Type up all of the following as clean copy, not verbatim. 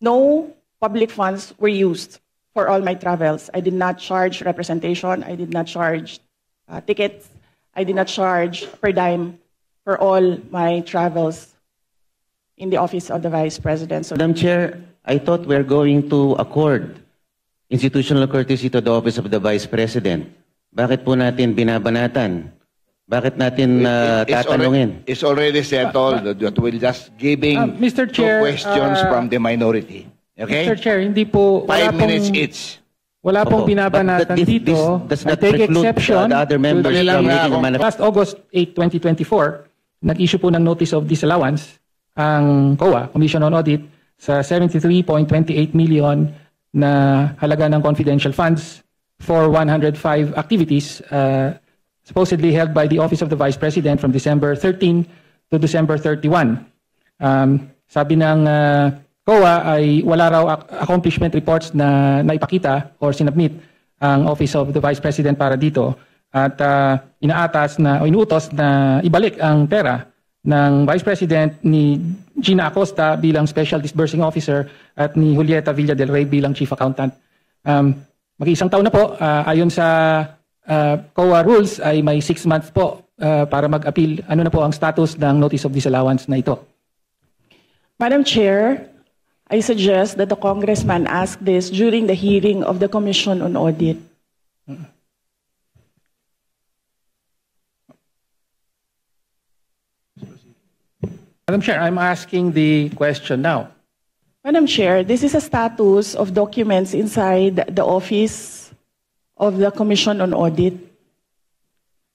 no public funds were used for all my travels. I did not charge representation. I did not charge tickets. I did not charge per dime for all my travels in the office of the Vice President. So, Madam Chair, I thought we're going to accord institutional courtesy to the office of the Vice President. Bakit po natin binabanatan? Bakit natin tatanungin? It's already settled that we're just giving Mr. two Chair, questions from the minority. Okay? Mr. Chair, hindi po... 5 minutes each. Wala pong Opo. binabanatan But dito. does I not take preclude exception the other members to from making a manifest. last August 8, 2024, nag-issue po ng Notice of Disallowance ang COA, Commission on Audit, sa 73.28 million na halaga ng confidential funds for 105 activities supposedly held by the Office of the Vice President from December 13 to December 31. Sabi ng COA ay wala raw accomplishment reports na naipakita or sinubmit ang Office of the Vice President para dito at inaatas na o inuutos na ibalik ang pera ng Vice President ni Gina Acosta bilang Special Disbursing Officer at ni Julieta Villa del Rey bilang Chief Accountant. Mag-iisang taon na po, ayon sa COA rules ay may 6 months po para mag-appeal. Ano na po ang status ng Notice of Disallowance na ito? Madam Chair, I suggest that the congressman ask this during the hearing of the Commission on Audit. Madam Chair, I'm asking the question now. Madam Chair, this is a status of documents inside the office of the Commission on Audit.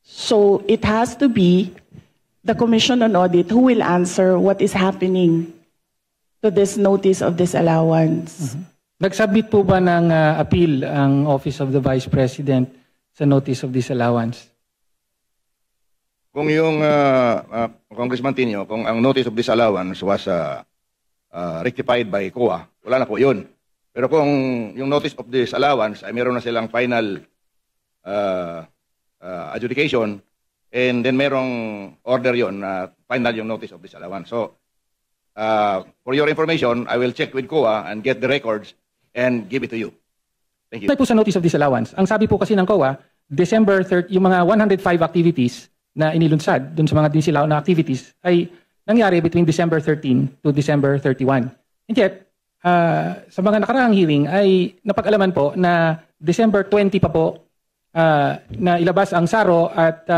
So it has to be the Commission on Audit who will answer what is happening to this notice of disallowance. Nag-submit po ba ng appeal ang Office of the Vice President sa Notice of Disallowance? Kung yung Congressman Tinio, kung ang notice of disallowance was rectified by COA, wala na po yun. Pero kung yung notice of disallowance ay meron na silang final adjudication and then merong order yon na final yung notice of disallowance. So, for your information, I will check with COA and get the records and give it to you. Thank you. Po sa Notice of Disallowance, ang sabi po kasi ng COA, December 30, yung mga 105 activities na inilunsad dun sa mga disilaw na activities ay nangyari between December 13 to December 31. And yet, sa mga nakaraang hearing ay napag-alaman po na December 20 pa po na ilabas ang SARO at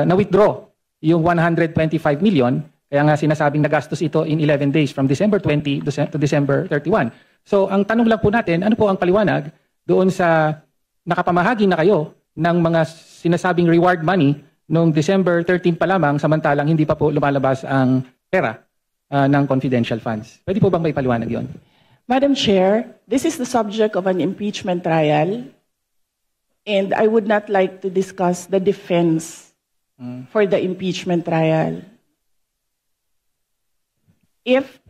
na-withdraw yung 125 million. Kaya nga sinasabing nagastos ito in 11 days from December 20 to December 31. So ang tanong lang po natin, ano po ang paliwanag doon sa nakapamahagi na kayo ng mga sinasabing reward money noong December 13 pa lamang samantalang hindi pa po lumalabas ang pera ng confidential funds. Pwede po bang may paliwanag yon? Madam Chair, this is the subject of an impeachment trial and I would not like to discuss the defense for the impeachment trial. If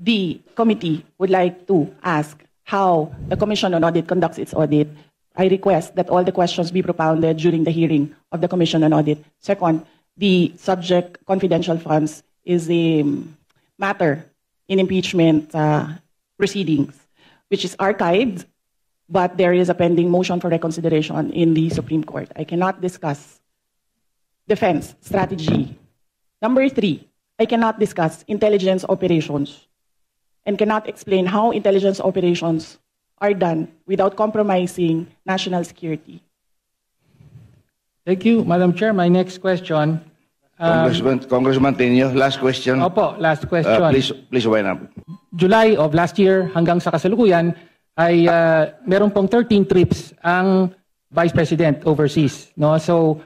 the committee would like to ask how the Commission on Audit conducts its audit, I request that all the questions be propounded during the hearing of the Commission on Audit. Second, the subject confidential funds is a matter in impeachment proceedings, which is archived, but there is a pending motion for reconsideration in the Supreme Court. I cannot discuss defense strategy. Number 3, I cannot discuss intelligence operations and cannot explain how intelligence operations are done without compromising national security. Thank you, Madam Chair. My next question. Congressman Tinio, last question. Opo, last question. Please wind up. July of last year hanggang sa kasalukuyan ay meron pong 13 trips ang Vice President overseas. No? So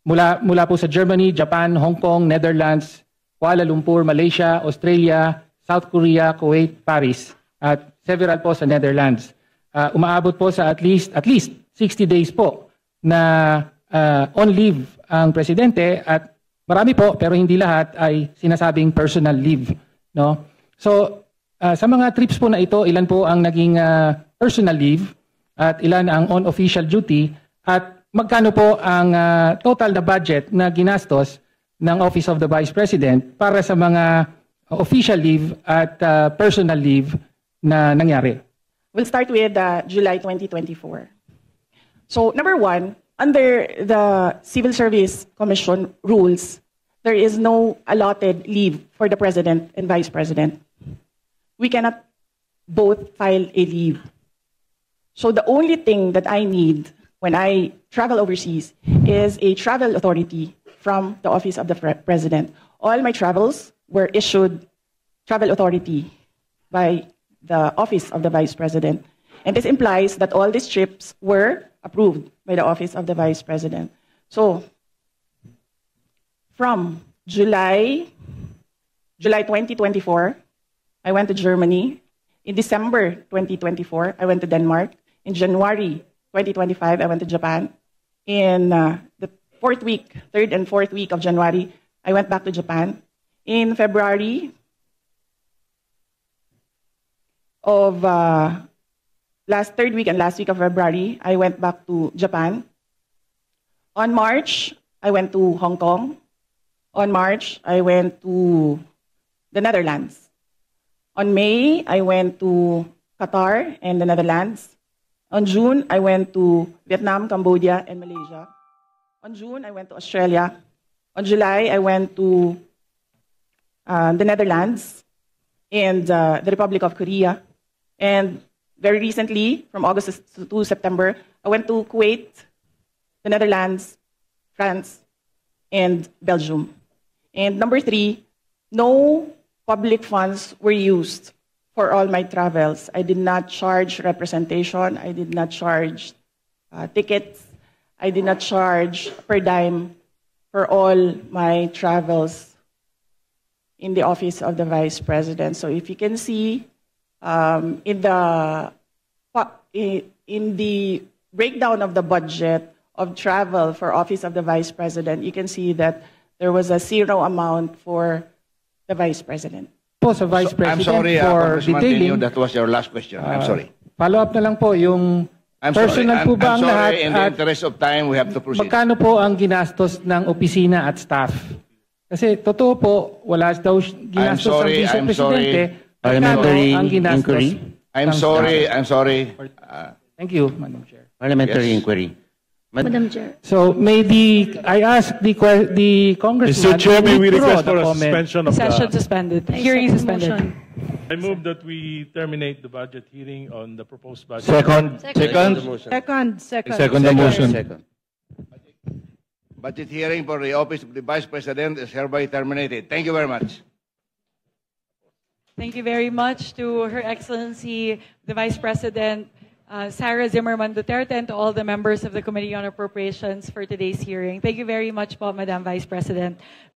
mula po sa Germany, Japan, Hong Kong, Netherlands, Kuala Lumpur, Malaysia, Australia, South Korea, Kuwait, Paris, at several po sa Netherlands. Umaabot po sa at least 60 days po na on leave ang presidente at marami po pero hindi lahat ay sinasabing personal leave. No? So sa mga trips po na ito, ilan po ang naging personal leave at ilan ang on official duty at magkano po ang total na budget na ginastos ng Office of the Vice President para sa mga official leave at personal leave na nangyari? We'll start with July 2024. So, number one, under the Civil Service Commission rules, there is no allotted leave for the President and Vice President. We cannot both file a leave. So the only thing that I need when I travel overseas is a travel authority from the Office of the President. All my travels were issued travel authority by the Office of the Vice President. And this implies that all these trips were approved by the Office of the Vice President. So, from July 2024, I went to Germany. In December 2024, I went to Denmark. In January 2025, I went to Japan. In the third and fourth week of January, I went back to Japan. In February of third week and last week of February, I went back to Japan. On March, I went to Hong Kong. On March, I went to the Netherlands. On May, I went to Qatar and the Netherlands. On June, I went to Vietnam, Cambodia, and Malaysia. On June, I went to Australia. On July, I went to the Netherlands and the Republic of Korea. And very recently, from August to September, I went to Kuwait, the Netherlands, France, and Belgium. And number three, no public funds were used for all my travels. I did not charge representation. I did not charge tickets. I did not charge per dime for all my travels in the Office of the Vice President. So if you can see in the breakdown of the budget of travel for Office of the Vice President, you can see that there was a zero amount for the Vice President. Po sa Vice I'm President sorry, for Congressman detailing. Tenyo, that was your last question. I'm sorry. Follow up na lang po yung I'm sorry. personal po ba I'm ang lahat sorry. In the at interest of time, we have to proceed. magkano po ang ginastos ng opisina at staff? Kasi totoo po, wala daw ginastos ang sorry, Vice I'm Presidente. sorry. Parliamentary Magkano ang ginastos inquiry? I'm ng sorry. staff? I'm sorry. Thank you, Madam Chair. Parliamentary Yes. inquiry. Madam Chair. So I ask the congressman Mr. Chair, may we withdraw request the for a comment. suspension of Session the... suspended. Hearing suspended. I move that we terminate the budget hearing on the proposed budget. Second. Second. Second the motion. Second. Budget hearing for the Office of the Vice President is hereby terminated. Thank you very much. Thank you very much to Her Excellency, the Vice President, Sara Zimmerman Duterte, and to all the members of the Committee on Appropriations for today's hearing. Thank you very much po, Madam Vice President.